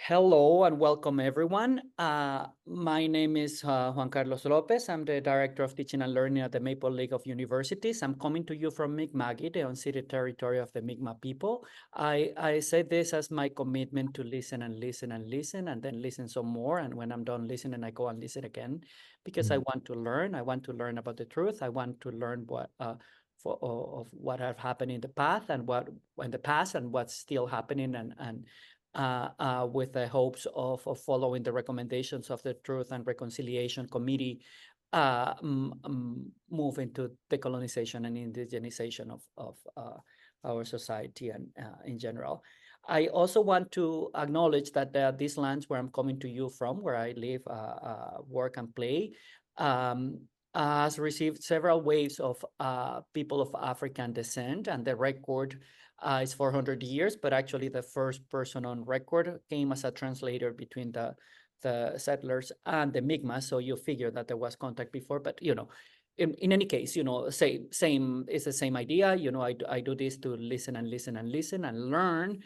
Hello and welcome everyone. My name is Juan Carlos Lopez. I'm the Director of Teaching and Learning at the Maple League of Universities. I'm coming to you from Mi'kma'ki, the unceded territory of the Mi'kmaq people. I say this as my commitment to listen and listen and listen and then listen some more. And when I'm done listening, I go and listen again because I want to learn. I want to learn about the truth. I want to learn of what have happened in the past and what's still happening with the hopes of following the recommendations of the Truth and Reconciliation Committee, move into decolonization and indigenization of our society and in general. I also want to acknowledge that these lands where I'm coming to you from, where I live, work, and play, has received several waves of people of African descent, and the record is 400 years, but actually the first person on record came as a translator between the settlers and the Mi'kmaq. So you figure that there was contact before, but in any case, it's the same idea. I do this to listen and listen and listen and learn,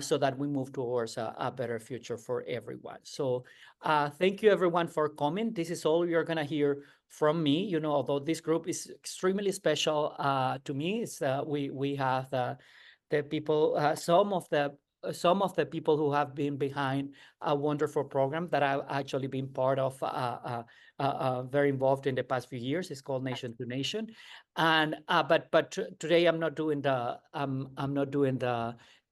so that we move towards a better future for everyone. So thank you everyone for coming. This is all you're gonna hear from me. Although this group is extremely special to me, it's we have the people, some of the people who have been behind a wonderful program that I've actually been part of, very involved in the past few years. It's called Nation to Nation, and but today I'm not doing the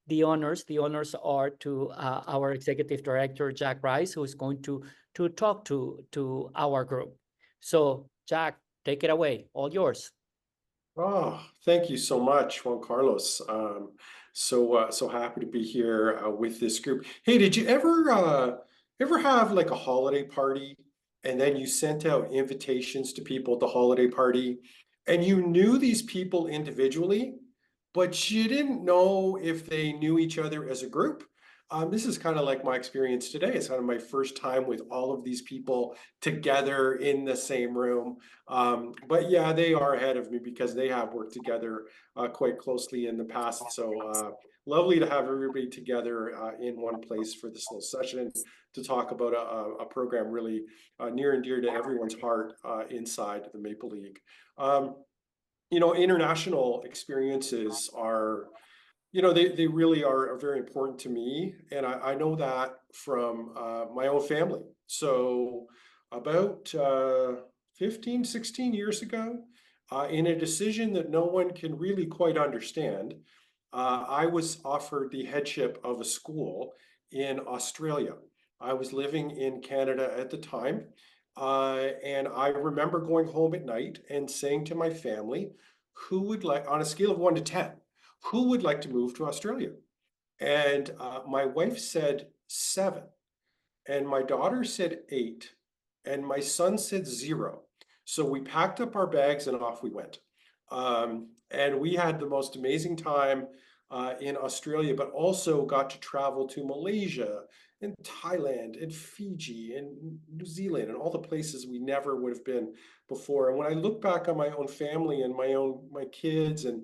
the honors. The honors are to our executive director Jack Rice, who is going to talk to our group. So Jack, take it away, all yours. Oh, thank you so much, Juan Carlos. So happy to be here with this group. Hey, did you ever have like a holiday party and then you sent out invitations to people at the holiday party and you knew these people individually, but you didn't know if they knew each other as a group? This is kind of like my experience today. It's kind of my first time with all of these people together in the same room. But yeah, they are ahead of me because they have worked together quite closely in the past. So lovely to have everybody together in one place for this little session to talk about a program really near and dear to everyone's heart inside the Maple League. International experiences are, they really are very important to me. And I know that from my own family. So about 15, 16 years ago, in a decision that no one can really quite understand, I was offered the headship of a school in Australia. I was living in Canada at the time. And I remember going home at night and saying to my family, who would like, on a scale of 1 to 10, who would like to move to Australia? And my wife said 7, and my daughter said 8, and my son said 0. So we packed up our bags and off we went. And we had the most amazing time in Australia, but also got to travel to Malaysia and Thailand and Fiji and New Zealand and all the places we never would have been before. And when I look back on my own family and my kids and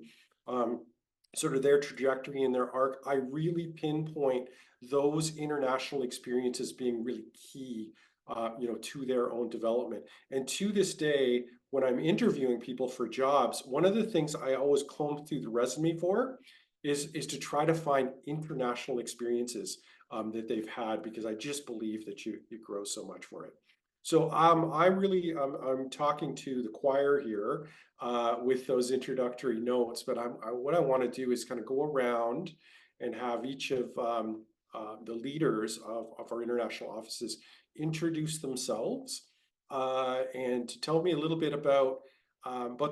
sort of their trajectory and their arc, I really pinpoint those international experiences being really key, to their own development. And to this day, when I'm interviewing people for jobs, one of the things I always comb through the resume for is to try to find international experiences that they've had, because I just believe that you grow so much for it. So I'm talking to the choir here with those introductory notes, but what I want to do is kind of go around and have each of the leaders of our international offices introduce themselves and to tell me a little bit about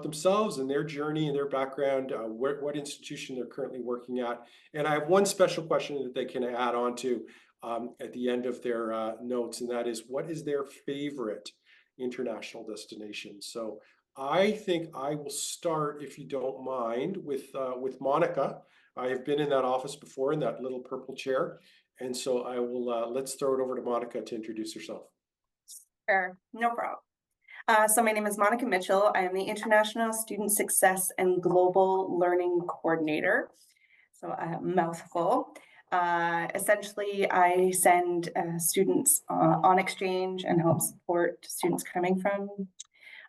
themselves and their journey and their background, what institution they're currently working at. And I have one special question that they can add on to at the end of their notes, and that is, what is their favorite international destination? So I think I will start, if you don't mind, with Monica. I have been in that office before, in that little purple chair. And so I will, let's throw it over to Monica to introduce herself. Sure, no problem. So my name is Monica Mitchell. I am the International Student Success and Global Learning Coordinator. So a mouthful. Essentially, I send students on exchange and help support students coming from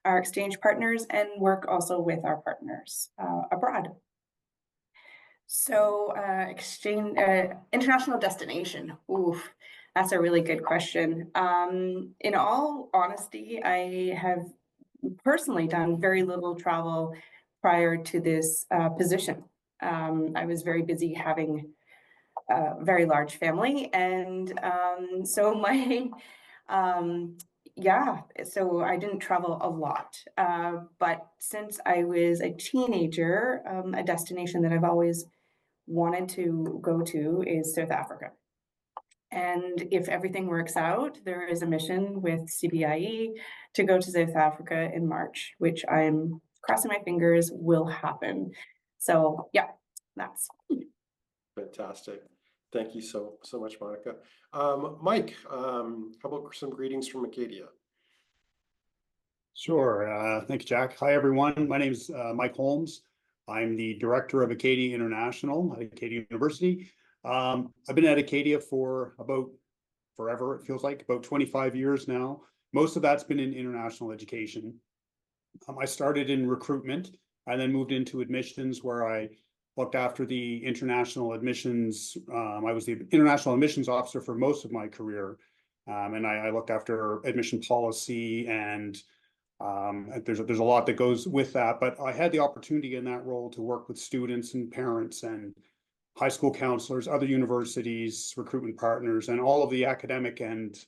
our exchange partners and work also with our partners abroad. So exchange, international destination, oof, that's a really good question. In all honesty, I have personally done very little travel prior to this position. I was very busy having a very large family, and so my yeah, so I didn't travel a lot. But since I was a teenager, a destination that I've always wanted to go to is South Africa. And if everything works out, there is a mission with CBIE to go to South Africa in March, which I'm crossing my fingers will happen. So yeah, that's Fantastic. Thank you so much, Monica. Mike, how about some greetings from Acadia? Sure. Thanks, Jack. Hi, everyone. My name is Mike Holmes. I'm the director of Acadia International at Acadia University. I've been at Acadia for about forever, it feels like, about 25 years now. Most of that's been in international education. I started in recruitment and then moved into admissions, where I looked after the international admissions. I was the international admissions officer for most of my career. And I looked after admission policy, and there's a lot that goes with that, but I had the opportunity in that role to work with students and parents and high school counselors, other universities, recruitment partners, and all of the academic and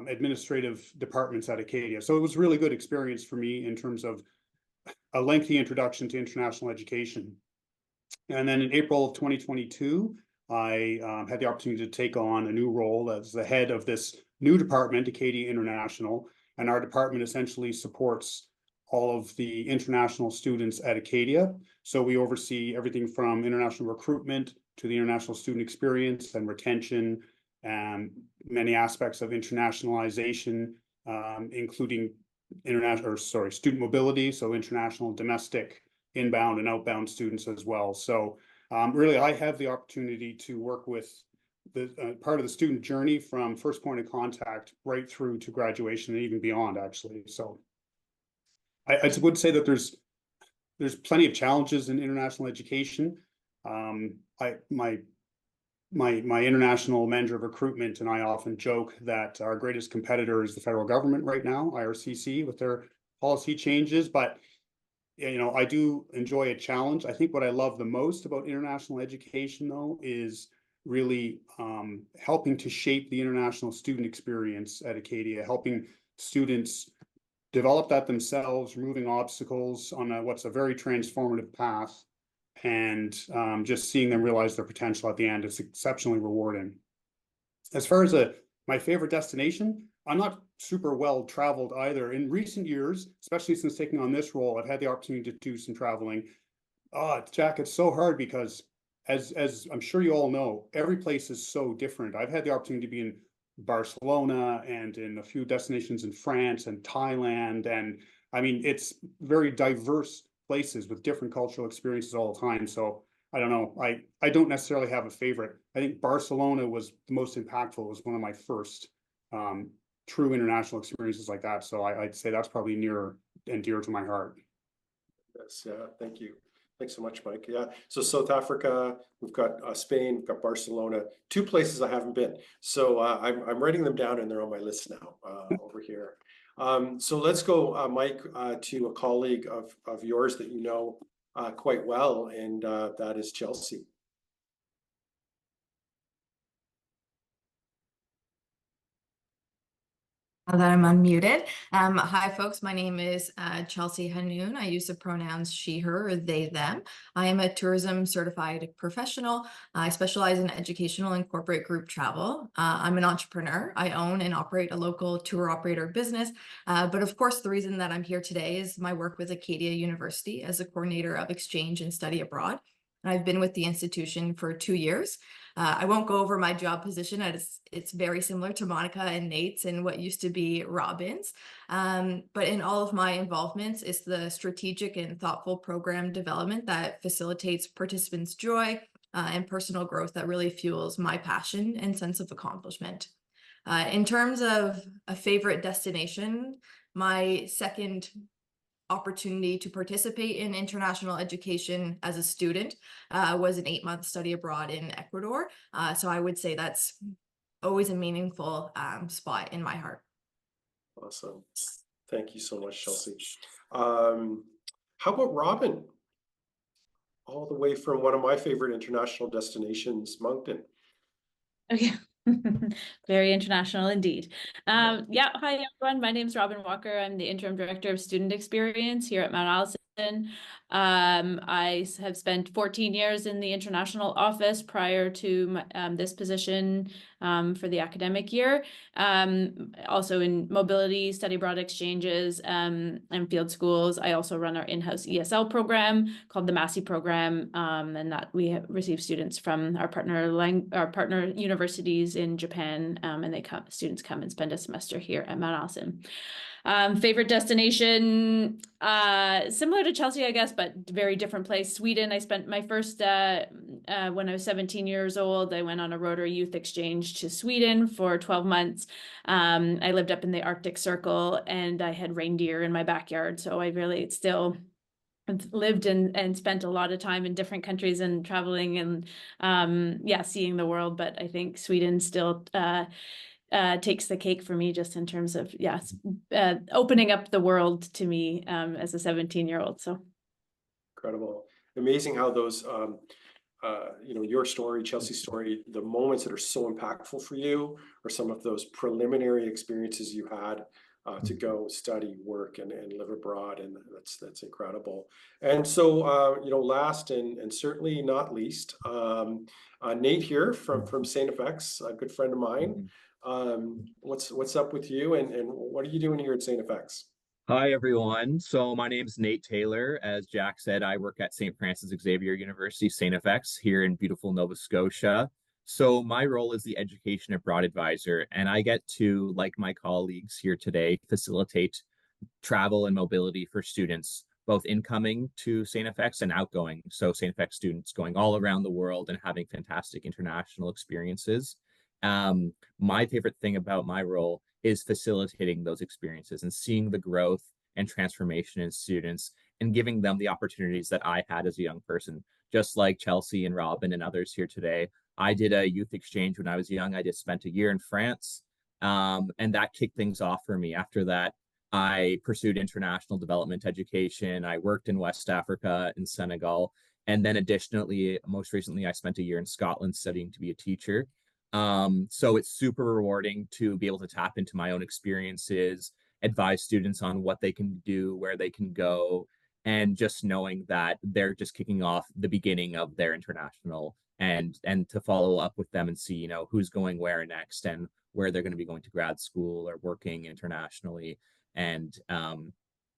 administrative departments at Acadia. So it was a really good experience for me in terms of a lengthy introduction to international education. And then in April of 2022, I had the opportunity to take on a new role as the head of this new department, Acadia International. And our department essentially supports all of the international students at Acadia. So we oversee everything from international recruitment to the international student experience and retention, and many aspects of internationalization, including student mobility, so international, domestic, inbound and outbound students as well. So really, I have the opportunity to work with the part of the student journey from first point of contact right through to graduation and even beyond, actually. So I would say that there's plenty of challenges in international education. My international manager of recruitment and I often joke that our greatest competitor is the federal government right now, IRCC, with their policy changes. But you know, I do enjoy a challenge. I think what I love the most about international education, though, is really helping to shape the international student experience at Acadia, helping students develop that themselves, removing obstacles on what's a very transformative path, and just seeing them realize their potential at the end is exceptionally rewarding. As far as my favorite destination, I'm not super well traveled either. In recent years, especially since taking on this role, I've had the opportunity to do some traveling. Jack, it's so hard because as I'm sure you all know, every place is so different. I've had the opportunity to be in Barcelona and in a few destinations in France and Thailand. And I mean, it's very diverse places with different cultural experiences all the time. So I don't know. I don't necessarily have a favorite. I think Barcelona was the most impactful. It was one of my first true international experiences like that. So I'd say that's probably near and dear to my heart. Yes, yeah, thank you. Thanks so much, Mike. Yeah, so South Africa, we've got Spain, we've got Barcelona, two places I haven't been. So I'm writing them down and they're on my list now over here. So let's go, Mike, to a colleague of yours that you know quite well, and that is Chelsea. Now that I'm unmuted. Hi, folks. My name is Chelsea Hanoun. I use the pronouns she, her, or they, them. I am a tourism certified professional. I specialize in educational and corporate group travel. I'm an entrepreneur. I own and operate a local tour operator business. But of course, the reason that I'm here today is my work with Acadia University as a coordinator of exchange and study abroad. I've been with the institution for 2 years. I won't go over my job position as it's very similar to Monica and Nate's and what used to be Robin's. But in all of my involvements, it's the strategic and thoughtful program development that facilitates participants' joy, and personal growth that really fuels my passion and sense of accomplishment. In terms of a favorite destination, my second opportunity to participate in international education as a student was an 8-month study abroad in Ecuador. So I would say that's always a meaningful spot in my heart. Awesome. Thank you so much, Chelsea. How about Robin? All the way from one of my favorite international destinations, Moncton. Okay. Very international indeed. Yeah, hi everyone. My name is Robin Walker. I'm the Interim Director of Student Experience here at Mount Allison. I have spent 14 years in the international office prior to this position for the academic year. Also in mobility, study abroad exchanges, and field schools. I also run our in-house ESL program called the Massey program, and that we have received students from our partner universities in Japan, and students come and spend a semester here at Mount Allison. Favorite destination, similar to Chelsea, I guess, but very different place. Sweden. I spent my first, when I was 17 years old, I went on a Rotary Youth Exchange to Sweden for 12 months. I lived up in the Arctic Circle and I had reindeer in my backyard. So I really still lived and spent a lot of time in different countries and traveling and yeah, seeing the world. But I think Sweden still takes the cake for me, just in terms of opening up the world to me as a 17-year-old. So Incredible. Amazing how those your story, Chelsea's story, the moments that are so impactful for you are some of those preliminary experiences you had to go study, work, and live abroad, and that's incredible. And so last and certainly not least, Nate here from St. FX, a good friend of mine. What's up with you, and what are you doing here at St. FX? Hi, everyone. So my name is Nate Taylor. As Jack said, I work at St. Francis Xavier University, St. FX, here in beautiful Nova Scotia. So my role is the Education Abroad Advisor, and I get to, like my colleagues here today, facilitate travel and mobility for students, both incoming to St. FX and outgoing. So St. FX students going all around the world and having fantastic international experiences. My favorite thing about my role is facilitating those experiences and seeing the growth and transformation in students and giving them the opportunities that I had as a young person. Just like Chelsea and Robin and others here today, I did a youth exchange when I was young. I just spent a year in France, and that kicked things off for me. After that, I pursued international development education. I worked in West Africa, in Senegal, and then additionally, most recently, I spent a year in Scotland studying to be a teacher. So it's super rewarding to be able to tap into my own experiences, advise students on what they can do, where they can go, and just knowing that they're just kicking off the beginning of their international, and to follow up with them and see, who's going where next and where they're going to be going to grad school or working internationally. And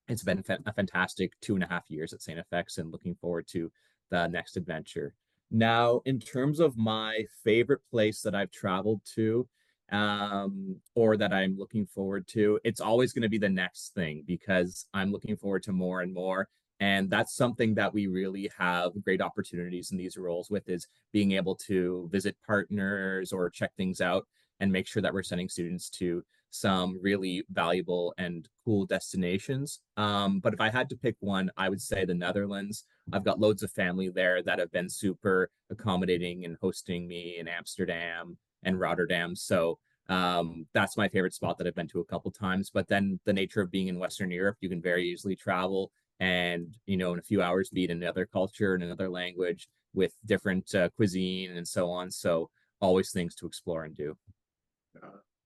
it's been a fantastic 2.5 years at St. FX, and looking forward to the next adventure. Now, in terms of my favorite place that I've traveled to, or that I'm looking forward to, it's always going to be the next thing, because I'm looking forward to more and more. And that's something that we really have great opportunities in these roles with, is being able to visit partners or check things out and make sure that we're sending students to some really valuable and cool destinations. But if I had to pick one, I would say the Netherlands. I've got loads of family there that have been super accommodating and hosting me in Amsterdam and Rotterdam. So that's my favorite spot that I've been to a couple times. But then the nature of being in Western Europe, you can very easily travel and, in a few hours be in another culture and another language with different cuisine and so on. So always things to explore and do.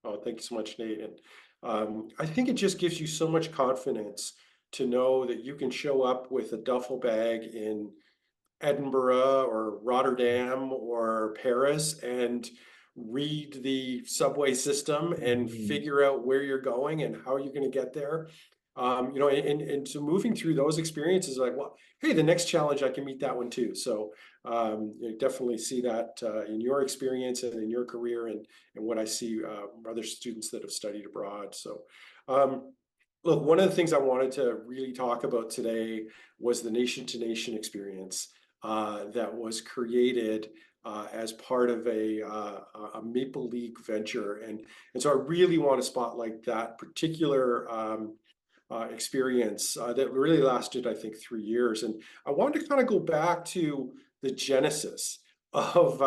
Oh, thank you so much, Nate. And I think it just gives you so much confidence to know that you can show up with a duffel bag in Edinburgh or Rotterdam or Paris and read the subway system and figure out where you're going and how you're going to get there. And so moving through those experiences, like, well, hey, the next challenge, I can meet that one too. So you definitely see that in your experience and in your career, and what I see other students that have studied abroad. So look, one of the things I wanted to really talk about today was the nation-to-nation experience. that was created as part of a Maple League venture. And so I really want to spotlight that particular experience that really lasted, I think, 3 years. And I wanted to kind of go back to the genesis of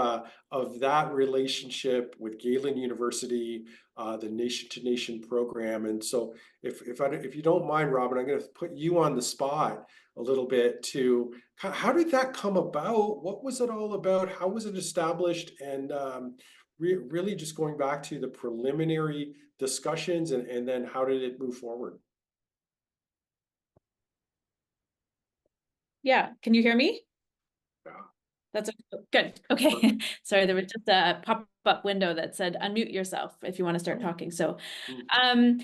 that relationship with Galen University, the Nation to Nation program. And so if you don't mind, Robin, I'm going to put you on the spot a little bit to how did that come about? What was it all about? How was it established? And really just going back to the preliminary discussions and then how did it move forward? Yeah, can you hear me? Yeah. That's good. Okay. Sorry, there was just a pop-up window that said unmute yourself if you want to start talking. So yeah,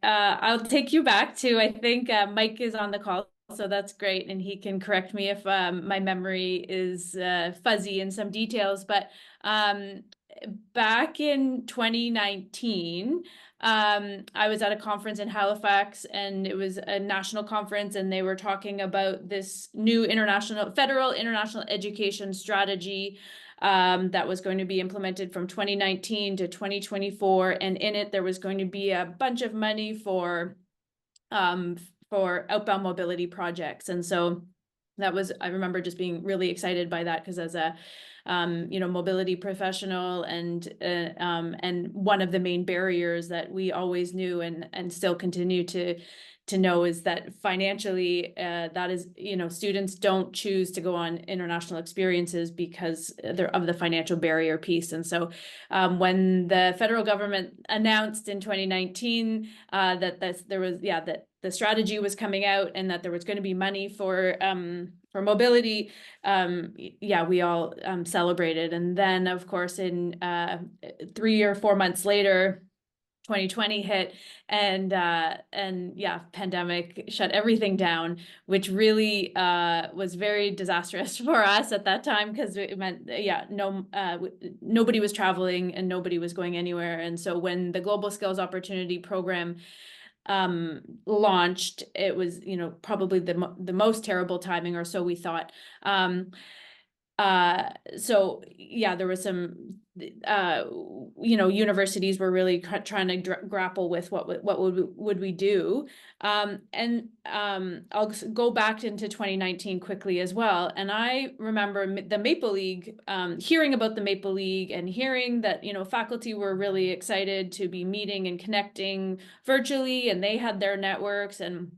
I'll take you back to, I think Mike is on the call, so that's great, and he can correct me if my memory is fuzzy in some details. But back in 2019, I was at a conference in Halifax, and it was a national conference, and they were talking about this new federal international education strategy that was going to be implemented from 2019 to 2024. And in it, there was going to be a bunch of money for outbound mobility projects. And so I remember just being really excited by that, because as a mobility professional, and one of the main barriers that we always knew and still continue to know is that financially, that is, students don't choose to go on international experiences because they're of the financial barrier piece. And so when the federal government announced in 2019 that the strategy was coming out and that there was going to be money for mobility, we all celebrated. And then, of course, in 3 or 4 months later, 2020 hit, and pandemic shut everything down, which really was very disastrous for us at that time, because it meant nobody was traveling and nobody was going anywhere. And so when the Global Skills Opportunity Program launched, it was probably the most terrible timing, or so we thought. So yeah, there was some universities were really trying to grapple with what would we do. And I'll go back into 2019 quickly as well. And I remember the Maple League, hearing about the Maple League and hearing that, faculty were really excited to be meeting and connecting virtually, and they had their networks. And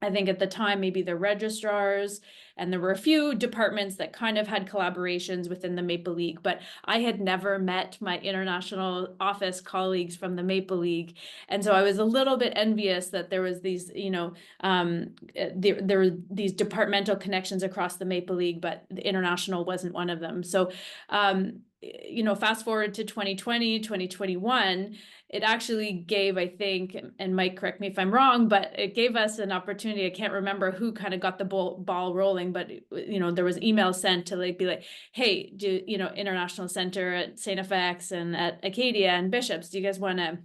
I think at the time, maybe the registrars, and there were a few departments that kind of had collaborations within the Maple League, but I had never met my international office colleagues from the Maple League. And so I was a little bit envious that there was these, there were these departmental connections across the Maple League, but the international wasn't one of them. So, fast forward to 2020, 2021, it actually gave, I think, and Mike, correct me if I'm wrong, but it gave us an opportunity. I can't remember who kind of got the ball rolling, but there was emails sent to be like, hey, International Center at St. FX and at Acadia and Bishops, do you guys want to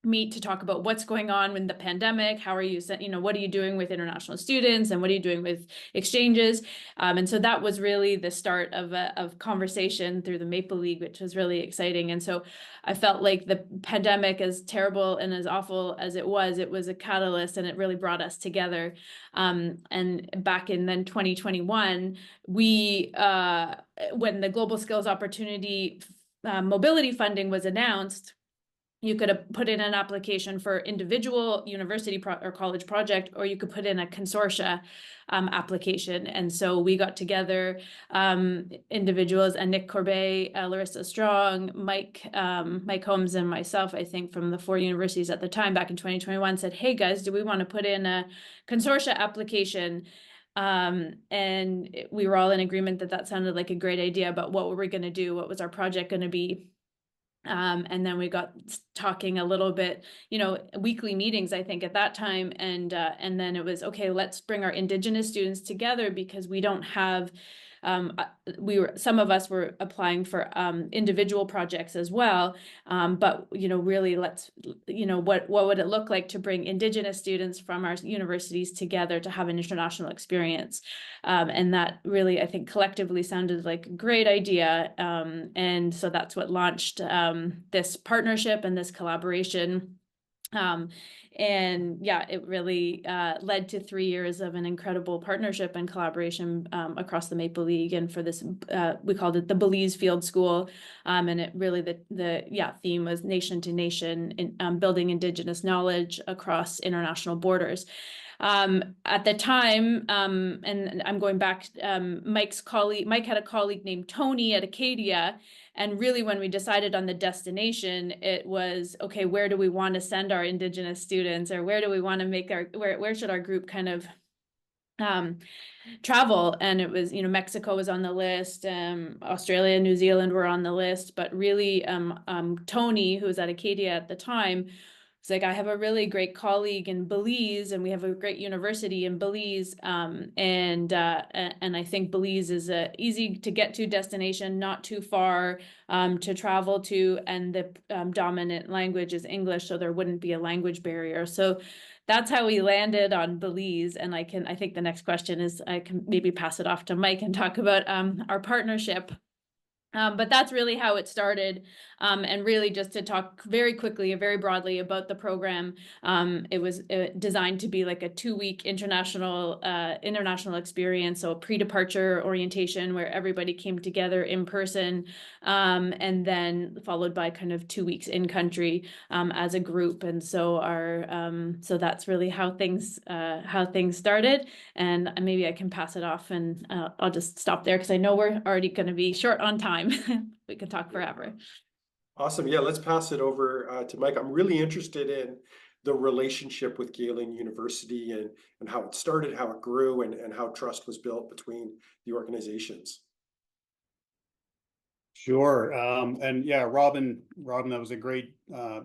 meet to talk about what's going on with the pandemic? How are you, what are you doing with international students, and what are you doing with exchanges? And so that was really the start of conversation through the Maple League, which was really exciting. And so I felt like the pandemic, as terrible and as awful as it was a catalyst, and it really brought us together. And back in then 2021, when the Global Skills Opportunity mobility funding was announced, you could have put in an application for individual university or college project, or you could put in a consortia application. And so we got together individuals, and Nick Corbet, Larissa Strong, Mike Holmes, and myself, I think, from the 4 universities at the time back in 2021, said, hey guys, do we want to put in a consortia application? And we were all in agreement that sounded like a great idea, but what were we going to do? What was our project going to be? And then we got talking a little bit, weekly meetings, I think, at that time. And then it was, okay, let's bring our Indigenous students together, because we don't have some of us were applying for individual projects as well. But, really what would it look like to bring Indigenous students from our universities together to have an international experience? And that really, I think, collectively sounded like a great idea. And so that's what launched this partnership and this collaboration. And yeah, it really led to 3 years of an incredible partnership and collaboration across the Maple League. And for this, we called it the Belize Field School. And it really, the theme was nation to nation, in building Indigenous knowledge across international borders. At the time, and I'm going back, Mike had a colleague named Tony at Acadia. And really, when we decided on the destination, it was, okay, where do we want to send our Indigenous students, or where do we want to make where should our group kind of travel? And it was, Mexico was on the list, Australia, New Zealand were on the list, but really, Tony, who was at Acadia at the time, it's like, I have a really great colleague in Belize, and we have a great university in Belize. And I think Belize is a easy to get to destination, not too far to travel to. And the dominant language is English, so there wouldn't be a language barrier. So that's how we landed on Belize. And I think the next question is, I can maybe pass it off to Mike and talk about our partnership. But that's really how it started. And really, just to talk very quickly and very broadly about the program, it was designed to be like a 2-week international experience. So a pre-departure orientation where everybody came together in person, and then followed by kind of 2 weeks in country as a group. And so so that's really how things started. And maybe I can pass it off, and I'll just stop there because I know we're already going to be short on time. We could talk forever. Awesome. Yeah, let's pass it over to Mike. I'm really interested in the relationship with Galen University and how it started, how it grew, and how trust was built between the organizations. Sure. And yeah, Robin, that was a great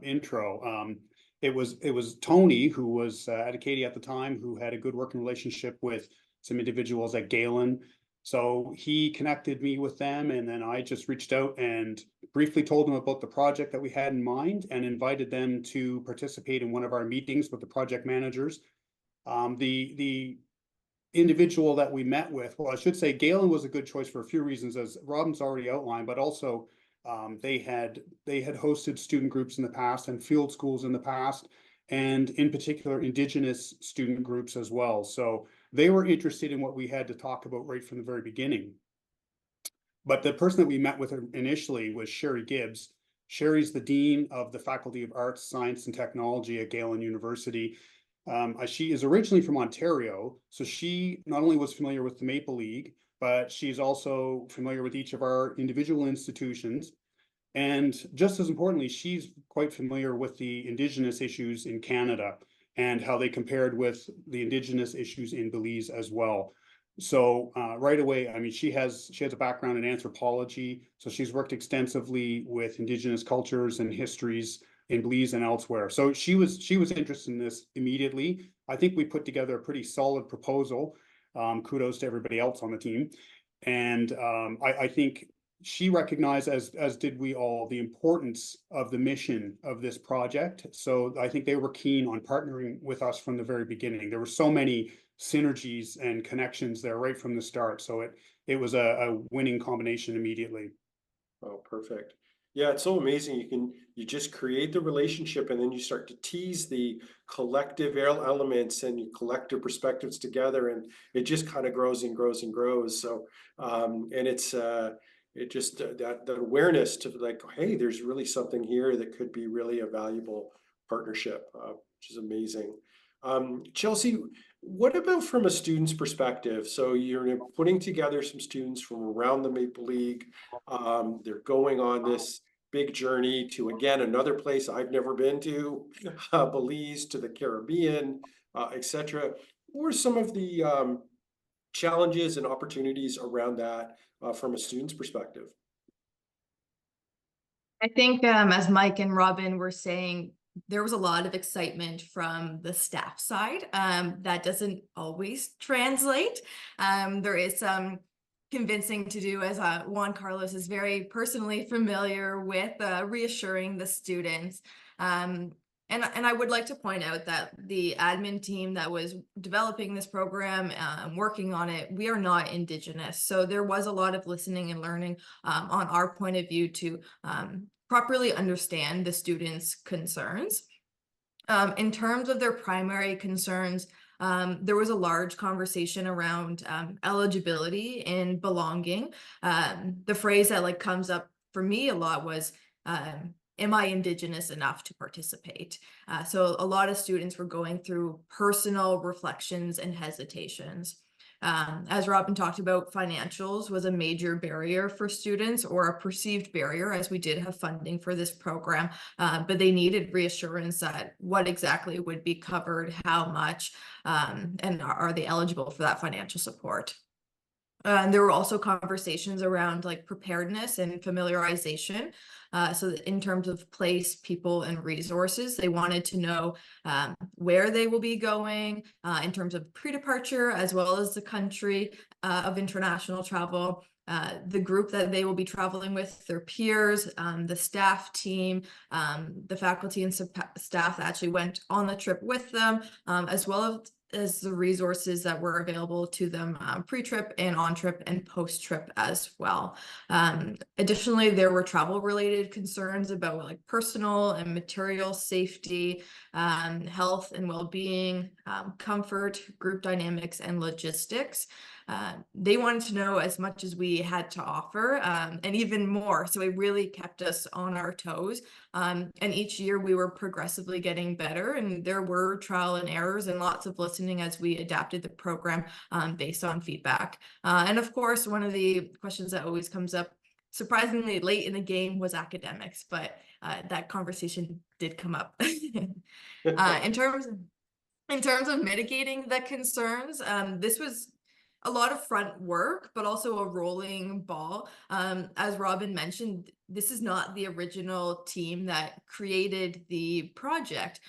intro. It was Tony, who was at Acadia at the time, who had a good working relationship with some individuals at Galen. So he connected me with them, and then I just reached out and briefly told them about the project that we had in mind and invited them to participate in one of our meetings with the project managers. The individual that we met with, well, I should say Galen was a good choice for a few reasons, as Robin's already outlined, but also they had hosted student groups in the past and field schools in the past, and in particular Indigenous student groups as well. So they were interested in what we had to talk about right from the very beginning. But the person that we met with initially was Sherry Gibbs. Sherry's the Dean of the Faculty of Arts, Science, and Technology at Galen University. She is originally from Ontario, so she not only was familiar with the Maple League, but she's also familiar with each of our individual institutions. And just as importantly, she's quite familiar with the Indigenous issues in Canada and how they compared with the Indigenous issues in Belize as well. So right away, I mean, she has a background in anthropology, so she's worked extensively with Indigenous cultures and histories in Belize and elsewhere. So she was interested in this immediately. I think we put together a pretty solid proposal. Kudos to everybody else on the team. And I think she recognized, as did we all, the importance of the mission of this project. So I think they were keen on partnering with us from the very beginning. There were so many synergies and connections there right from the start. So it was a winning combination immediately. Oh, perfect. Yeah, it's so amazing. You just create the relationship, and then you start to tease the collective elements and you collective perspectives together, and it just kind of grows and grows and grows. So and it just that awareness to like, hey, there's really something here that could be really a valuable partnership, which is amazing. Chelsea, what about from a student's perspective? So you're putting together some students from around the Maple League. They're going on this big journey to, again, another place I've never been to, Belize, to the Caribbean, etc. What are some of the challenges and opportunities around that from a student's perspective? I think as Mike and Robin were saying, there was a lot of excitement from the staff side. That doesn't always translate. There is some convincing to do, as Juan Carlos is very personally familiar with, reassuring the students. And I would like to point out that the admin team that was developing this program, working on it, we are not Indigenous. So there was a lot of listening and learning on our point of view to properly understand the students' concerns. In terms of their primary concerns, there was a large conversation around eligibility and belonging. The phrase that comes up for me a lot was, am I Indigenous enough to participate? So a lot of students were going through personal reflections and hesitations. As Robin talked about, financials was a major barrier for students, or a perceived barrier, as we did have funding for this program, but they needed reassurance that what exactly would be covered, how much, and are they eligible for that financial support. And there were also conversations around preparedness and familiarization. So in terms of place, people, and resources, they wanted to know where they will be going in terms of pre-departure, as well as the country of international travel, the group that they will be traveling with, their peers, the staff team, the faculty and staff that actually went on the trip with them, as well as the resources that were available to them pre-trip and on-trip and post-trip as well. Additionally, there were travel-related concerns about personal and material safety, health and well-being, comfort, group dynamics, and logistics. They wanted to know as much as we had to offer, and even more. So it really kept us on our toes. And each year we were progressively getting better, and there were trial and errors and lots of listening as we adapted the program based on feedback. And of course, one of the questions that always comes up surprisingly late in the game was academics, but that conversation did come up. In terms of mitigating the concerns, this was a lot of front work, but also a rolling ball. As Robin mentioned, this is not the original team that created the project.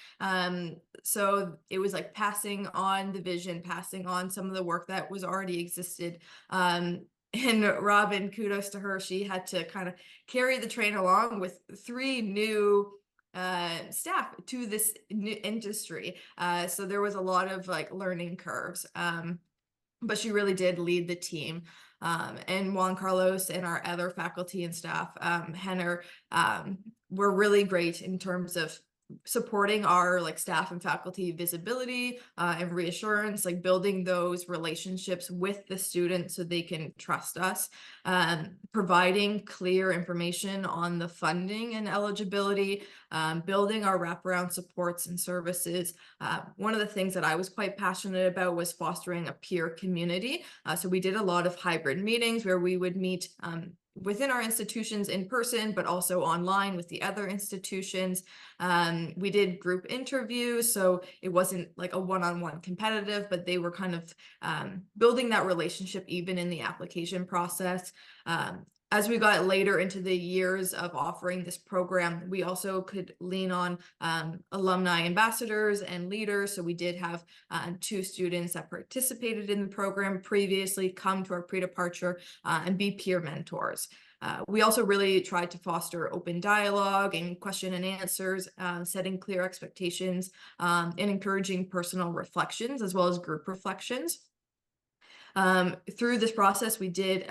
So it was passing on the vision, passing on some of the work that was already existed. And Robin, kudos to her, she had to kind of carry the train along with 3 new staff to this new industry. So there was a lot of learning curves. But she really did lead the team. And Juan Carlos and our other faculty and staff, Hanoun, were really great in terms of supporting our staff and faculty visibility and reassurance, building those relationships with the students so they can trust us, providing clear information on the funding and eligibility, building our wraparound supports and services. One of the things that I was quite passionate about was fostering a peer community. So we did a lot of hybrid meetings where we would meet within our institutions in person, but also online with the other institutions. We did group interviews, so it wasn't a one-on-one competitive, but they were kind of building that relationship even in the application process. As we got later into the years of offering this program, we also could lean on alumni ambassadors and leaders. So we did have 2 students that participated in the program previously come to our pre-departure and be peer mentors. We also really tried to foster open dialogue and question and answers, setting clear expectations, and encouraging personal reflections as well as group reflections. Through this process, we did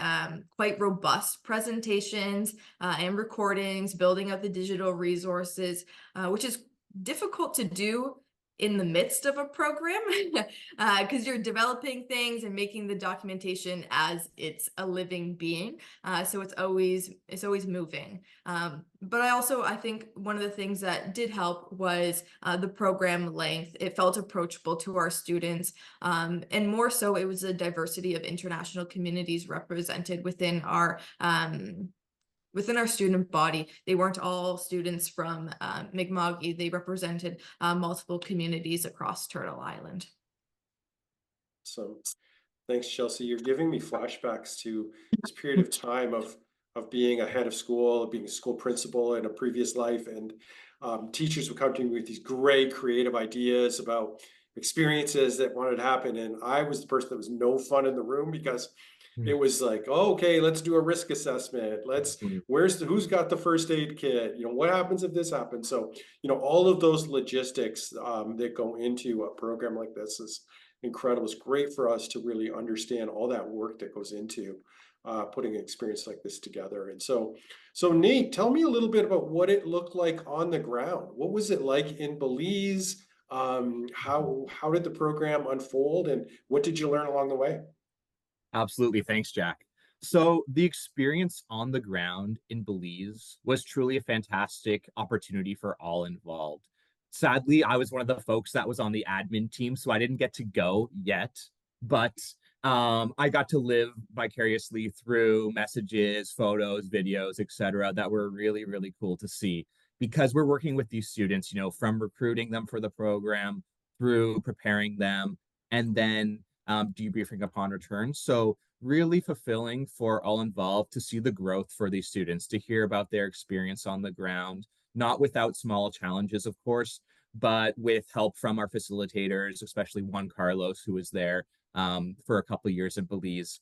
quite robust presentations and recordings, building up the digital resources, which is difficult to do in the midst of a program because you're developing things and making the documentation as it's a living being. So it's always moving. But I think one of the things that did help was the program length. It felt approachable to our students, and more so it was a diversity of international communities represented within our student body. They weren't all students from Mi'kmaq. They represented multiple communities across Turtle Island. So thanks, Chelsea. You're giving me flashbacks to this period of time of being a head of school, being a school principal in a previous life, and teachers would come to me with these great creative ideas about, experiences that wanted to happen. And I was the person that was no fun in the room because it was like, oh, okay, let's do a risk assessment. Who's got the first aid kit? What happens if this happens? So, all of those logistics that go into a program like this is incredible. It's great for us to really understand all that work that goes into putting an experience like this together. And so Nate, tell me a little bit about what it looked like on the ground. What was it like in Belize? How did the program unfold, and what did you learn along the way? Absolutely. Thanks, Jack. So the experience on the ground in Belize was truly a fantastic opportunity for all involved. Sadly, I was one of the folks that was on the admin team, so I didn't get to go yet, but I got to live vicariously through messages, photos, videos, etc., that were really, really cool to see, because we're working with these students, from recruiting them for the program through preparing them, and then debriefing upon return. So really fulfilling for all involved to see the growth for these students, to hear about their experience on the ground, not without small challenges, of course, but with help from our facilitators, especially Juan Carlos, who was there for a couple of years in Belize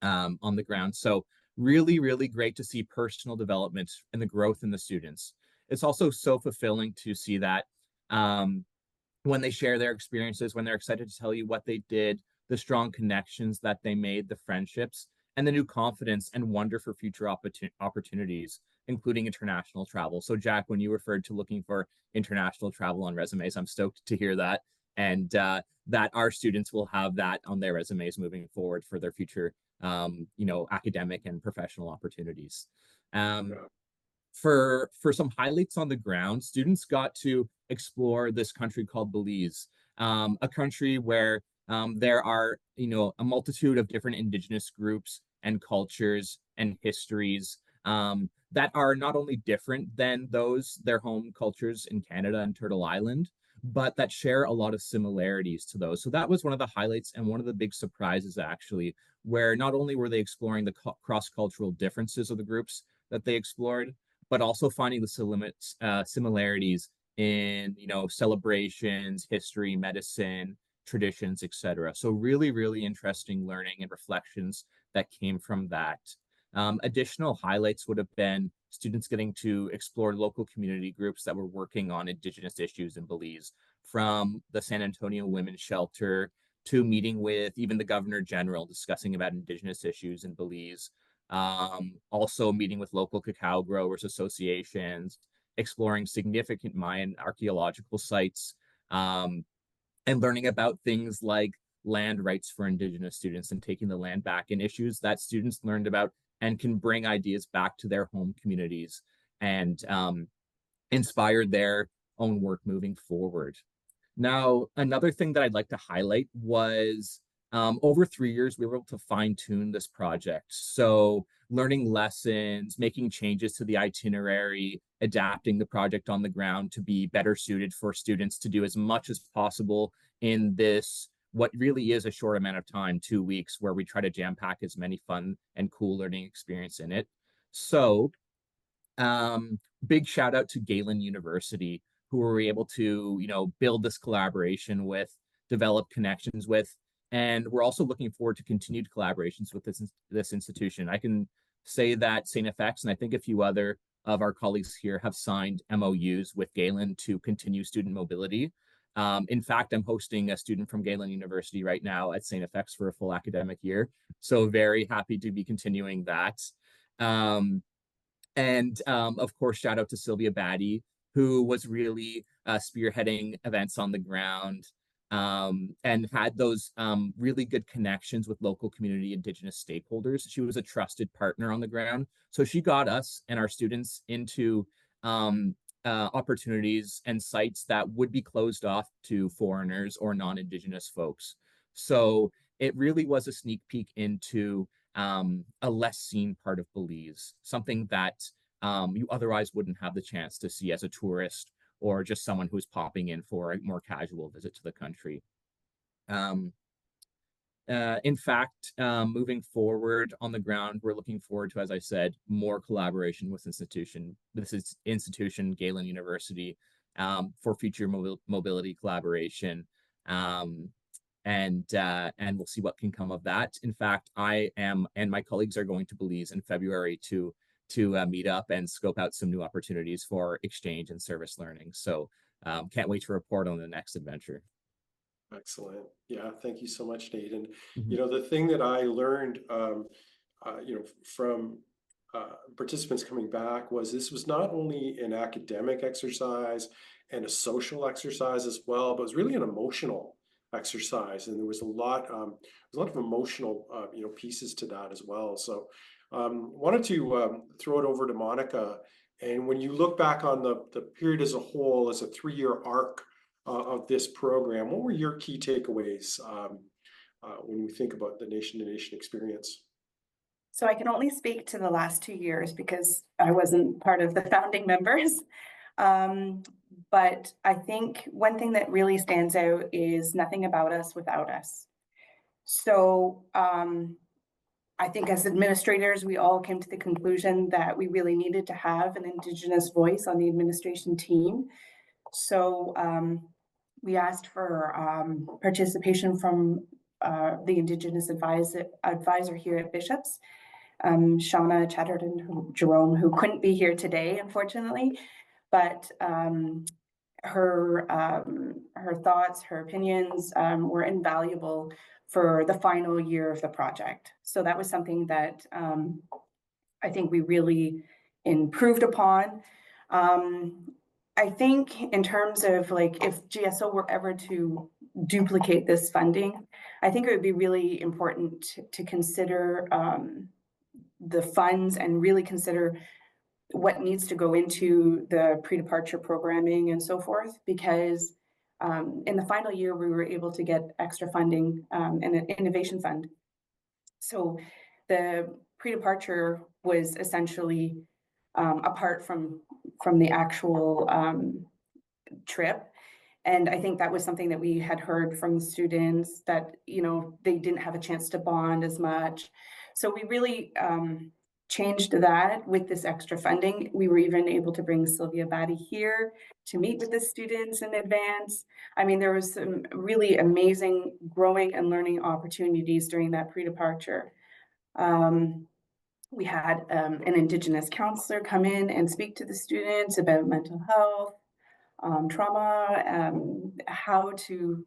on the ground. So really, really great to see personal development and the growth in the students. It's also so fulfilling to see that when they share their experiences, when they're excited to tell you what they did, the strong connections that they made, the friendships, and the new confidence and wonder for future opportunities, including international travel. So Jack, when you referred to looking for international travel on resumes, I'm stoked to hear that, and that our students will have that on their resumes moving forward for their future, academic and professional opportunities. For some highlights on the ground, students got to explore this country called Belize, a country where there are, a multitude of different Indigenous groups and cultures and histories that are not only different than their home cultures in Canada and Turtle Island, but that share a lot of similarities to those. So that was one of the highlights and one of the big surprises, actually, where not only were they exploring the cross-cultural differences of the groups that they explored, but also finding the similarities in, celebrations, history, medicine, traditions, etc. So really, really interesting learning and reflections that came from that. Additional highlights would have been students getting to explore local community groups that were working on Indigenous issues in Belize, from the San Antonio Women's Shelter to meeting with even the Governor General discussing about Indigenous issues in Belize. Also meeting with local cacao growers associations, exploring significant Mayan archaeological sites, and learning about things like land rights for Indigenous students and taking the land back, and issues that students learned about and can bring ideas back to their home communities and inspire their own work moving forward. Now, another thing that I'd like to highlight was over 3 years, we were able to fine tune this project. So learning lessons, making changes to the itinerary, adapting the project on the ground to be better suited for students to do as much as possible in this, what really is a short amount of time, 2 weeks, where we try to jam pack as many fun and cool learning experience in it. So big shout out to Galen University, who were able to, build this collaboration with, develop connections with, and we're also looking forward to continued collaborations with this institution. I can say that St. FX and I think a few other of our colleagues here have signed MOUs with Galen to continue student mobility. In fact, I'm hosting a student from Galen University right now at St. FX for a full academic year. So very happy to be continuing that. Of course, shout out to Sylvia Batty, who was really spearheading events on the ground, and had those really good connections with local community Indigenous stakeholders. She was a trusted partner on the ground. So she got us and our students into opportunities and sites that would be closed off to foreigners or non-Indigenous folks. So it really was a sneak peek into a less seen part of Belize, something that you otherwise wouldn't have the chance to see as a tourist or just someone who's popping in for a more casual visit to the country. In fact, moving forward on the ground, we're looking forward to, as I said, more collaboration with this institution, Galen University, for future mobility collaboration. And we'll see what can come of that. In fact, I am and my colleagues are going to Belize in February to meet up and scope out some new opportunities for exchange and service learning. So can't wait to report on the next adventure. Excellent. Yeah, thank you so much, Nate. And you know, the thing that I learned, you know, from participants coming back was this was not only an academic exercise and a social exercise as well, but it was really an emotional exercise, and there was a lot of emotional you know, pieces to that as well. So wanted to throw it over to Monica, and when you look back on the period as a whole, as a 3-year arc of this program, what were your key takeaways when we think about the nation-to-nation experience? So I can only speak to the last 2 years because I wasn't part of the founding members. But I think one thing that really stands out is nothing about us without us. So I think as administrators, we all came to the conclusion that we really needed to have an Indigenous voice on the administration team. So we asked for participation from the Indigenous advisor here at Bishop's, Shauna Chatterton Jerome, who couldn't be here today, unfortunately, but her thoughts, her opinions were invaluable for the final year of the project. So that was something that I think we really improved upon. I think in terms of like, if GSO were ever to duplicate this funding, I think it would be really important to consider the funds and really consider what needs to go into the pre-departure programming and so forth, because in the final year, we were able to get extra funding and an innovation fund. So the pre-departure was essentially apart from the actual trip. And I think that was something that we had heard from the students that, you know, they didn't have a chance to bond as much. So we really changed that with this extra funding. We were even able to bring Sylvia Batty here to meet with the students in advance. I mean, there was some really amazing growing and learning opportunities during that pre-departure. We had an Indigenous counselor come in and speak to the students about mental health, trauma, how to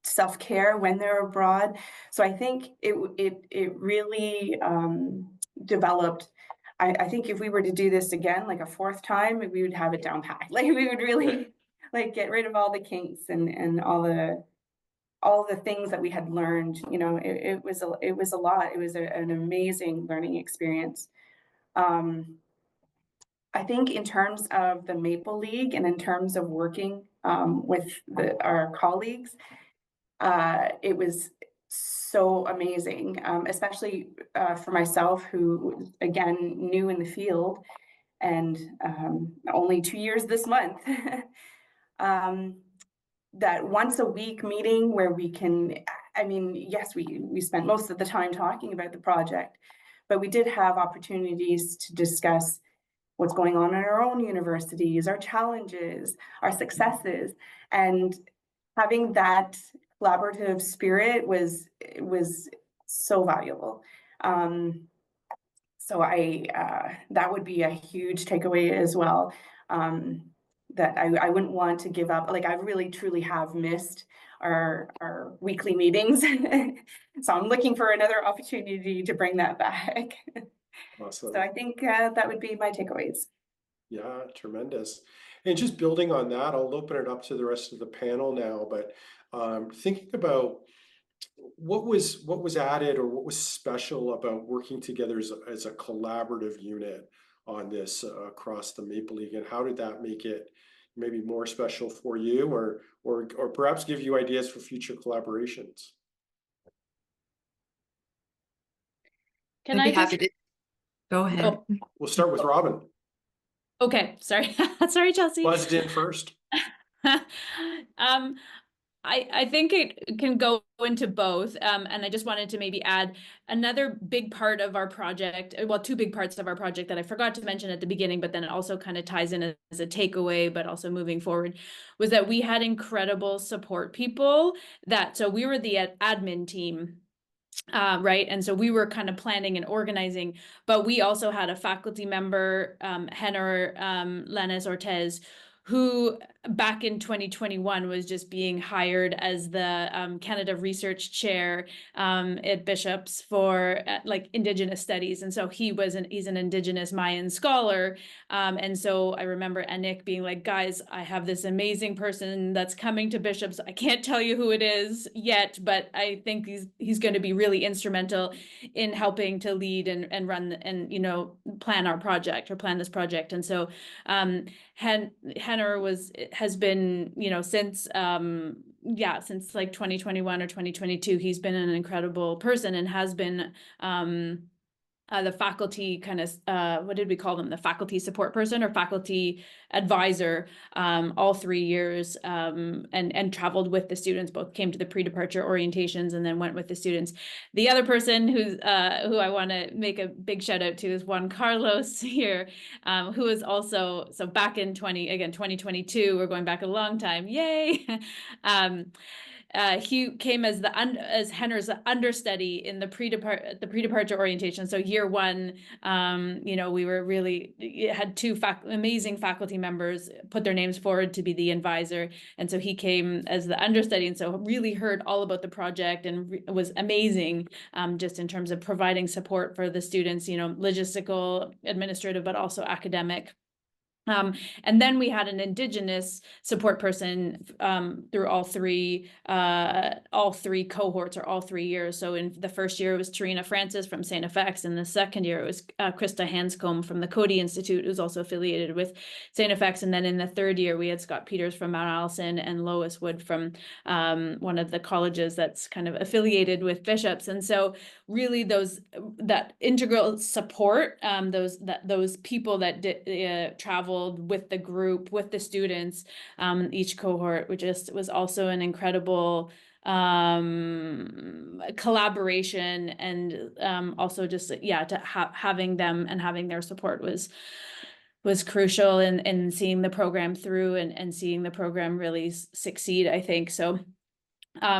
self-care when they're abroad. So I think it really developed. I think if we were to do this again, like a 4th time, we would have it down pat. Like we would really like get rid of all the kinks and all the things that we had learned. You know, it was a lot. It was an amazing learning experience. I think in terms of the Maple League and in terms of working with our colleagues, it was so amazing, especially for myself, who again new in the field and only 2 years this month. That once a week meeting where we can, I mean, yes, we spent most of the time talking about the project, but we did have opportunities to discuss what's going on in our own universities, our challenges, our successes, and having that collaborative spirit was so valuable. So that would be a huge takeaway as well. That I wouldn't want to give up. Like I really truly have missed our weekly meetings. So I'm looking for another opportunity to bring that back. Awesome. So I think that would be my takeaways. Yeah, tremendous. And just building on that, I'll open it up to the rest of the panel now, but thinking about what was added or what was special about working together as a collaborative unit on this across the Maple League, and how did that make it maybe more special for you, or perhaps give you ideas for future collaborations? Can I'd be I just happy to go ahead. Oh, We'll start with Robin. okay, sorry. Sorry, Chelsea. Buzzed in first. I think it can go into both. And I just wanted to maybe add another big part of our project, well, two big parts of our project that I forgot to mention at the beginning, but then it also kind of ties in as a takeaway, but also moving forward, was that we had incredible support people so we were the admin team. Right. And so we were kind of planning and organizing, but we also had a faculty member, Hanoun Lennis Ortez, who back in 2021 was just being hired as the Canada Research Chair at Bishops for like Indigenous studies. And so he's an Indigenous Mayan scholar. And so I remember Anik being like, guys, I have this amazing person that's coming to Bishops. I can't tell you who it is yet, but I think he's going to be really instrumental in helping to lead and run and, plan this project. And so Henner has been, since since like 2021 or 2022, he's been an incredible person and has been the faculty kind of, what did we call them? The faculty support person or faculty advisor, all 3 years, and traveled with the students, both came to the pre-departure orientations and then went with the students. The other person who I want to make a big shout out to is Juan Carlos here, who is also, so back in 2022, we're going back a long time, yay! He came as Henner's understudy in the pre-departure orientation. So year one, we were had two amazing faculty members put their names forward to be the advisor, and so he came as the understudy, and so really heard all about the project and was amazing, just in terms of providing support for the students, logistical, administrative, but also academic. And then we had an Indigenous support person through all three cohorts or all 3 years. So in the first year, it was Tarina Francis from St. FX. And the second year, it was Krista Hanscombe from the Cody Institute, who's also affiliated with St. FX. And then in the third year, we had Scott Peters from Mount Allison and Lois Wood from one of the colleges that's kind of affiliated with Bishops. And so really that integral support, those people that traveled with the group, with the students, each cohort, which was also an incredible collaboration, and also just to having them and having their support was crucial in seeing the program through and seeing the program really succeed, I think. So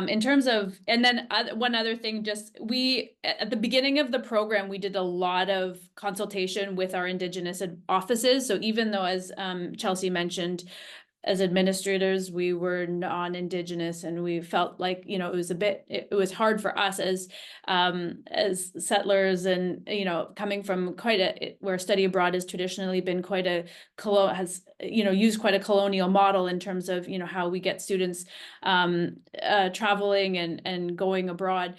in terms of, and then one other thing, at the beginning of the program, we did a lot of consultation with our Indigenous offices. So even though, as Chelsea mentioned, as administrators, we were non-Indigenous, and we felt like, it was hard for us as settlers, and, coming from where study abroad has traditionally been used quite a colonial model in terms of, how we get students traveling and going abroad.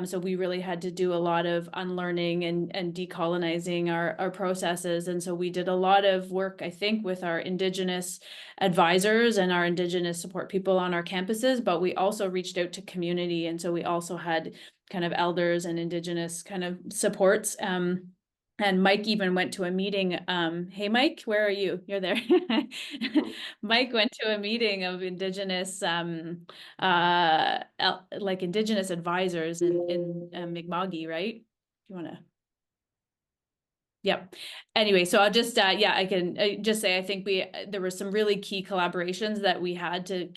So we really had to do a lot of unlearning and decolonizing our processes. And so we did a lot of work, I think, with our Indigenous advisors and our Indigenous support people on our campuses, but we also reached out to community. And so we also had kind of elders and Indigenous kind of supports. And Mike even went to a meeting. Hey, Mike, where are you? You're there. Mike went to a meeting of Indigenous, Indigenous advisors in Mi'kma'ki, right? If you want to. Yep. Anyway, so I'll just, I can just say, I think there were some really key collaborations that we had to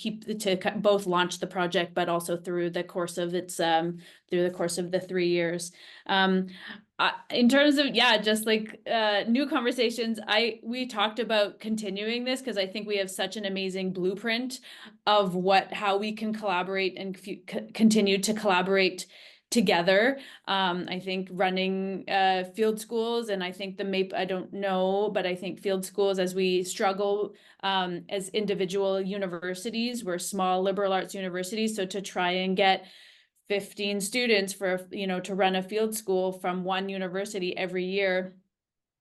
both launch the project, but also through the course of the 3 years. In terms of, just like new conversations, we talked about continuing this because I think we have such an amazing blueprint of how we can collaborate and continue to collaborate together. I think running field schools, and I think I don't know, but I think field schools, as we struggle as individual universities, we're small liberal arts universities, so to try and get 15 students to run a field school from one university every year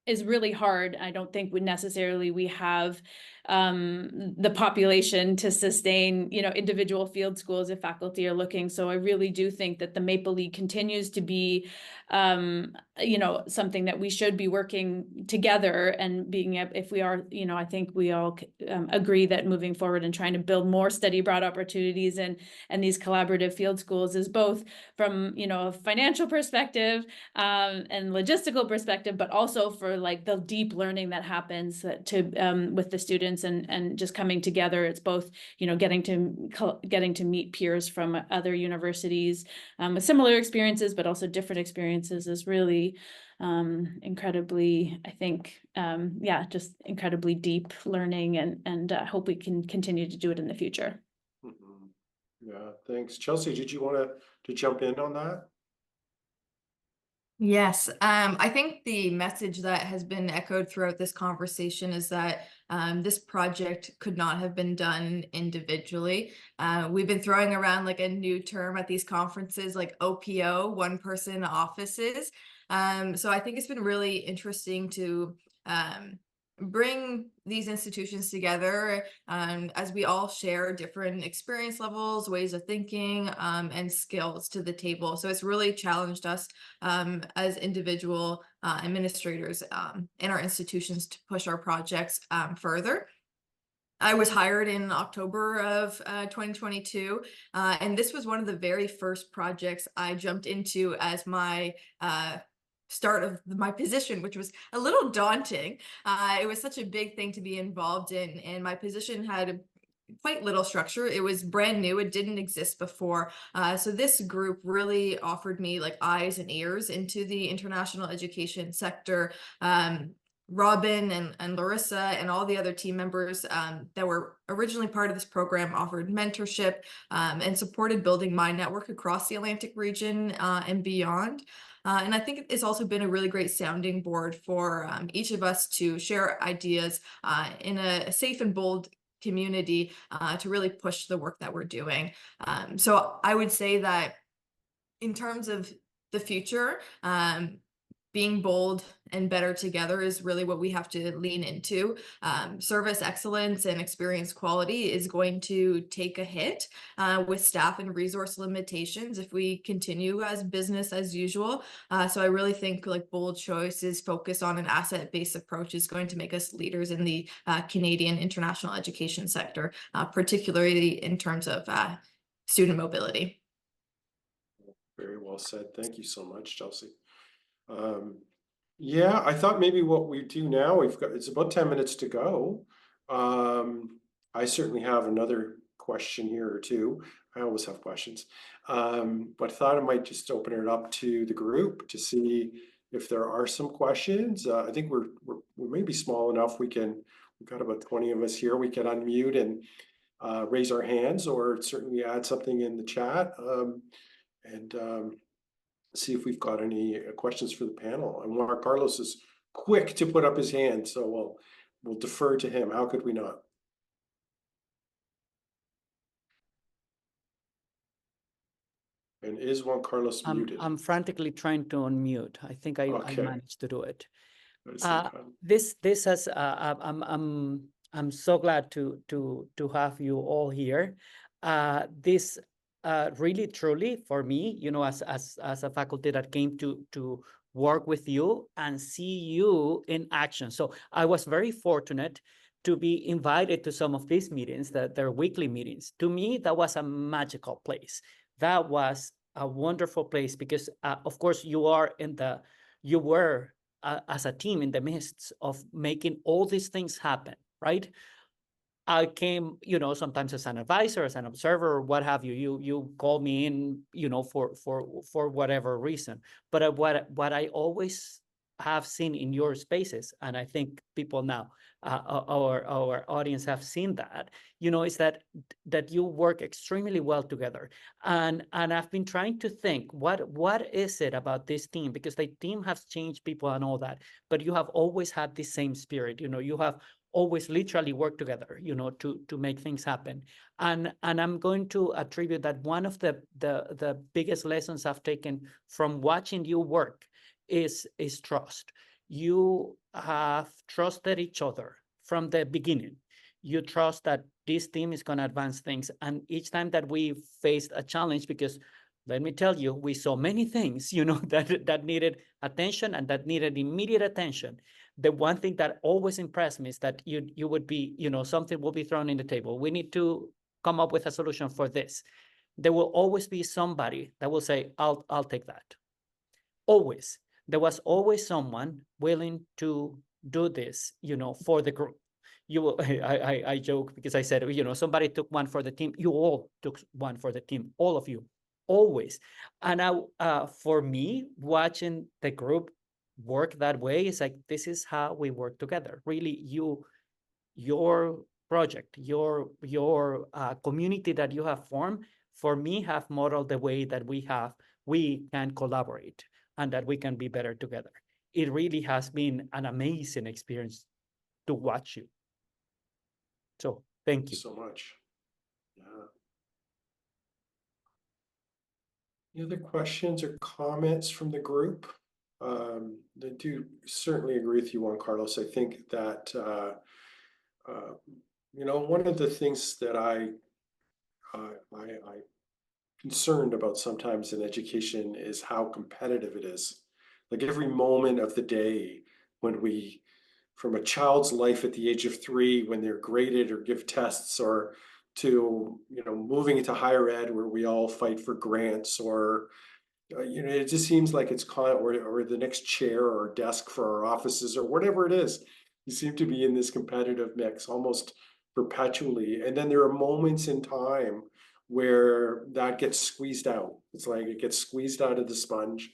is really hard. I don't think we have the population to sustain, you know, individual field schools if faculty are looking. So I really do think that the Maple League continues to be, you know, something that we should be working together and being, if we are, you know, I think we all agree that moving forward and trying to build more study abroad opportunities and these collaborative field schools is both from, you know, a financial perspective and logistical perspective, but also for like the deep learning that happens with the students and just coming together. It's both, you know, getting to meet peers from other universities with similar experiences, but also different experiences is really incredibly, I think, yeah, just incredibly deep learning, and hope we can continue to do it in the future. Mm-hmm. Yeah, thanks. Chelsea, did you want to jump in on that? Yes, I think the message that has been echoed throughout this conversation is that this project could not have been done individually. We've been throwing around like a new term at these conferences, like OPO, one person offices. So I think it's been really interesting to bring these institutions together as we all share different experience levels, ways of thinking, and skills to the table. So it's really challenged us as individual administrators in our institutions to push our projects further. I was hired in October of 2022, and this was one of the very first projects I jumped into as my start of my position, which was a little daunting. It was such a big thing to be involved in, and my position had quite little structure. It was brand new. It didn't exist before. So this group really offered me like eyes and ears into the international education sector. Robin and Larissa and all the other team members that were originally part of this program offered mentorship and supported building my network across the Atlantic region and beyond. And I think it's also been a really great sounding board for each of us to share ideas in a safe and bold community to really push the work that we're doing. So I would say that in terms of the future, being bold and better together is really what we have to lean into. Service excellence and experience quality is going to take a hit with staff and resource limitations if we continue as business as usual. So I really think like bold choices, focus on an asset-based approach is going to make us leaders in the Canadian international education sector, particularly in terms of student mobility. Very well said. Thank you so much, Chelsea. Yeah, I thought maybe what we do now, it's about 10 minutes to go. I certainly have another question here or two. I always have questions. But I thought I might just open it up to the group to see if there are some questions. I think we may be small enough. We've got about 20 of us here. We can unmute and raise our hands, or certainly add something in the chat. See if we've got any questions for the panel. And Juan Carlos is quick to put up his hand, so we'll defer to him. How could we not? And is Juan Carlos muted? I'm frantically trying to unmute. I think I Okay. managed to do it. This This has I'm so glad to have you all here. This really truly for me, you know, as a faculty that came to work with you and see you in action. So I was very fortunate to be invited to some of these meetings, that they're weekly meetings. To me, that was a magical place. That was a wonderful place because, of course, you were as a team in the midst of making all these things happen, right? I came, you know, sometimes as an advisor, as an observer, or what have you. You call me in, you know, for whatever reason. But what I always have seen in your spaces, and I think people now, our audience have seen that, you know, is that you work extremely well together. And I've been trying to think, what is it about this team? Because the team has changed people and all that, but you have always had the same spirit. You know, you have always literally work together, you know, to make things happen. And I'm going to attribute that one of the biggest lessons I've taken from watching you work is trust. You have trusted each other from the beginning. You trust that this team is going to advance things. And each time that we faced a challenge, because let me tell you, we saw many things, that needed attention and that needed immediate attention. The one thing that always impressed me is that you would be, something will be thrown in the table. We need to come up with a solution for this. There will always be somebody that will say, I'll take that. Always. There was always someone willing to do this, for the group. I joke because I said, somebody took one for the team. You all took one for the team, all of you, always. And for me, watching the group work that way is like, this is how we work together. Really, your project, your community that you have formed, for me, have modeled the way that we can collaborate and that we can be better together. It really has been an amazing experience to watch you. So thank you so much. Yeah. Any other questions or comments from the group? I do certainly agree with you, Juan Carlos. I think that one of the things that I concerned about sometimes in education is how competitive it is. Like every moment of the day when from a child's life at the age of 3, when they're graded or give tests, or to, moving into higher ed where we all fight for grants, or, it just seems like it's or the next chair or desk for our offices or whatever it is. You seem to be in this competitive mix almost perpetually. And then there are moments in time where that gets squeezed out. It's like it gets squeezed out of the sponge,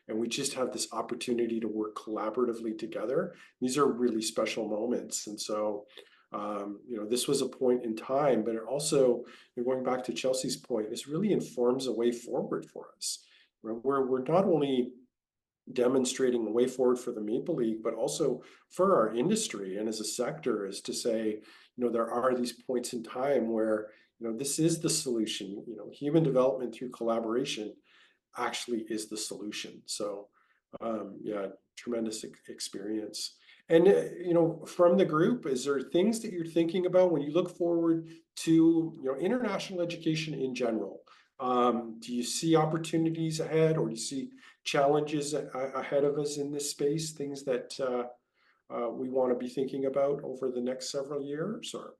and we just have this opportunity to work collaboratively together. These are really special moments. And so, this was a point in time, but it also, going back to Chelsea's point, this really informs a way forward for us. We're not only demonstrating a way forward for the Maple League, but also for our industry and as a sector, is to say, there are these points in time where, this is the solution. Human development through collaboration actually is the solution. So, yeah, tremendous experience. And, from the group, is there things that you're thinking about when you look forward to, international education in general? Do you see opportunities ahead, or do you see challenges ahead of us in this space, things that we want to be thinking about over the next several years? Or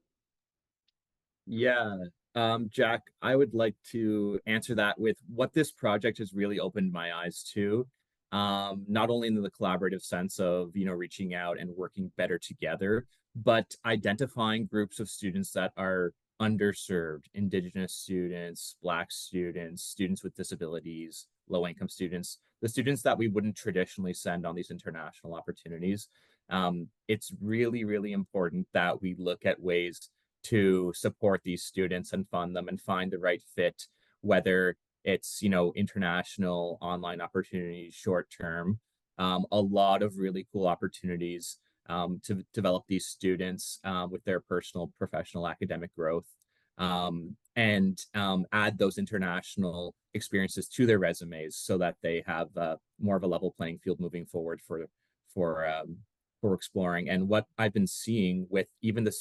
Yeah, Jack, I would like to answer that with what this project has really opened my eyes to, not only in the collaborative sense of, reaching out and working better together, but identifying groups of students that are underserved: Indigenous students, Black students, students with disabilities, low-income students, the students that we wouldn't traditionally send on these international opportunities. It's really, really important that we look at ways to support these students and fund them and find the right fit, whether it's, international online opportunities, short term, a lot of really cool opportunities to develop these students with their personal, professional, academic growth, and add those international experiences to their resumes so that they have more of a level playing field moving forward for exploring. And what I've been seeing with even the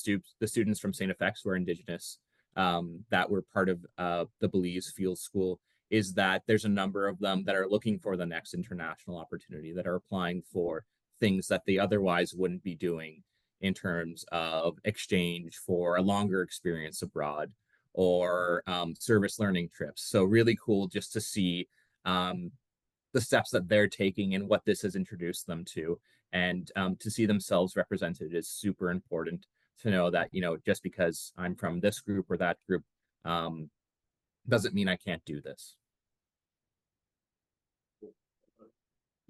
students from St. FX who are Indigenous, that were part of the Belize Field School, is that there's a number of them that are looking for the next international opportunity, that are applying for things that they otherwise wouldn't be doing in terms of exchange for a longer experience abroad, or service learning trips. So really cool just to see the steps that they're taking and what this has introduced them to. And to see themselves represented is super important, to know that, just because I'm from this group or that group, doesn't mean I can't do this.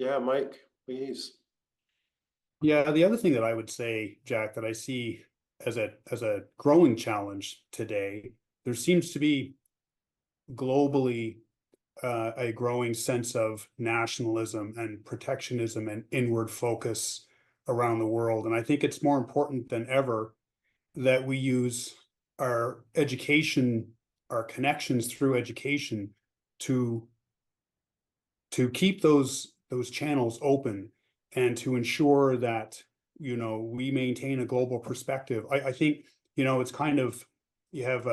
yeah, Mike, please. Yeah, the other thing that I would say, Jack, that I see as a growing challenge today, there seems to be globally a growing sense of nationalism and protectionism and inward focus around the world. And I think it's more important than ever that we use our education, our connections through education, to keep those channels open, and to ensure that, we maintain a global perspective. I think you know, it's kind of, you have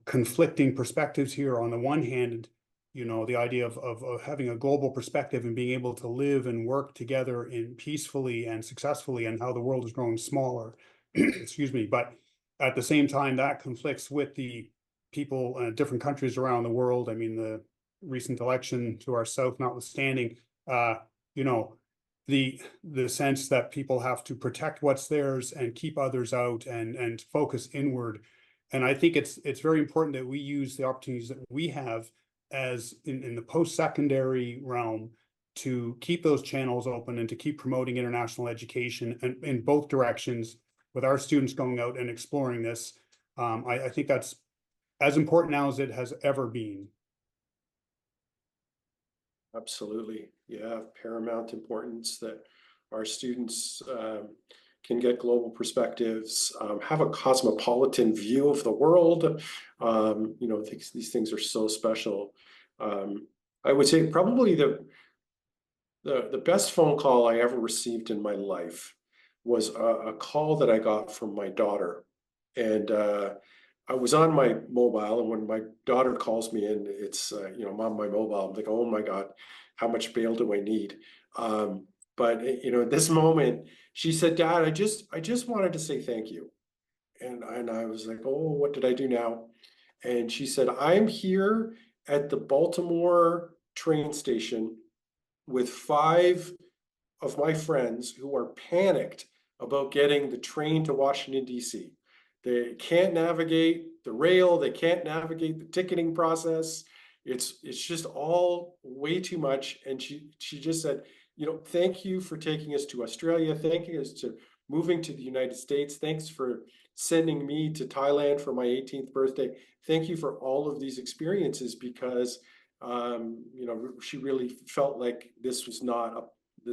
conflicting perspectives here. On the one hand, you know, the idea of having a global perspective and being able to live and work together in peacefully and successfully, and how the world is growing smaller. Excuse me. But at the same time, that conflicts with the people in different countries around the world. I mean, the recent election to our south notwithstanding, you know, the sense that people have to protect what's theirs and keep others out, and focus inward. And I think it's very important that we use the opportunities that we have as in the post-secondary realm to keep those channels open and to keep promoting international education in both directions, with our students going out and exploring this. I think that's as important now as it has ever been. Absolutely. Yeah, paramount importance that our students can get global perspectives, have a cosmopolitan view of the world. You know, these things are so special. I would say probably the best phone call I ever received in my life was a call that I got from my daughter. And I was on my mobile, and when my daughter calls me and it's, you know, I'm on my mobile, I'm like, oh my God, how much bail do I need? But you know, at this moment, she said, Dad, I just wanted to say thank you. And I was like, oh, what did I do now? And she said, I'm here at the Baltimore train station with 5 of my friends who are panicked about getting the train to Washington, D.C. They can't navigate the rail, they can't navigate the ticketing process. It's just all way too much. And she just said, you know, thank you for taking us to Australia. Thank you for moving to the United States. Thanks for sending me to Thailand for my 18th birthday. Thank you for all of these experiences, because you know, she really felt like this was not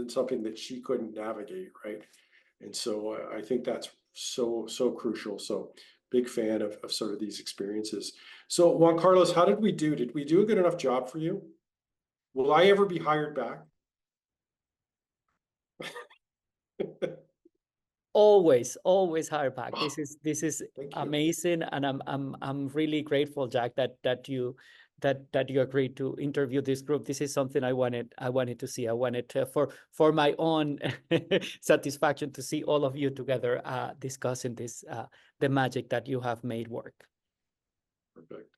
something that she couldn't navigate, right? And so I think that's so crucial. So big fan of sort of these experiences. So Juan Carlos, how did we do? Did we do a good enough job for you? Will I ever be hired back? Always hire back. This is Thank you. amazing, and I'm really grateful, Jack, that you agreed to interview this group. This is something I wanted to see. I wanted to, for my own satisfaction, to see all of you together discussing this, the magic that you have made work. Perfect.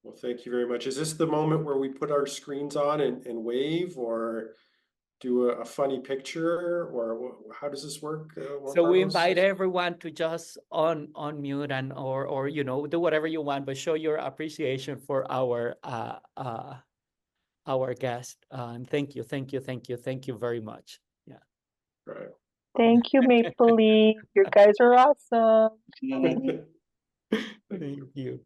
Well, thank you very much. Is this the moment where we put our screens on and wave, or do a funny picture, or how does this work? So we invite everyone to just unmute and or you know, do whatever you want, but show your appreciation for our guest. And thank you very much. Yeah. Right. Thank you, Maple League. You guys are awesome. Thank you.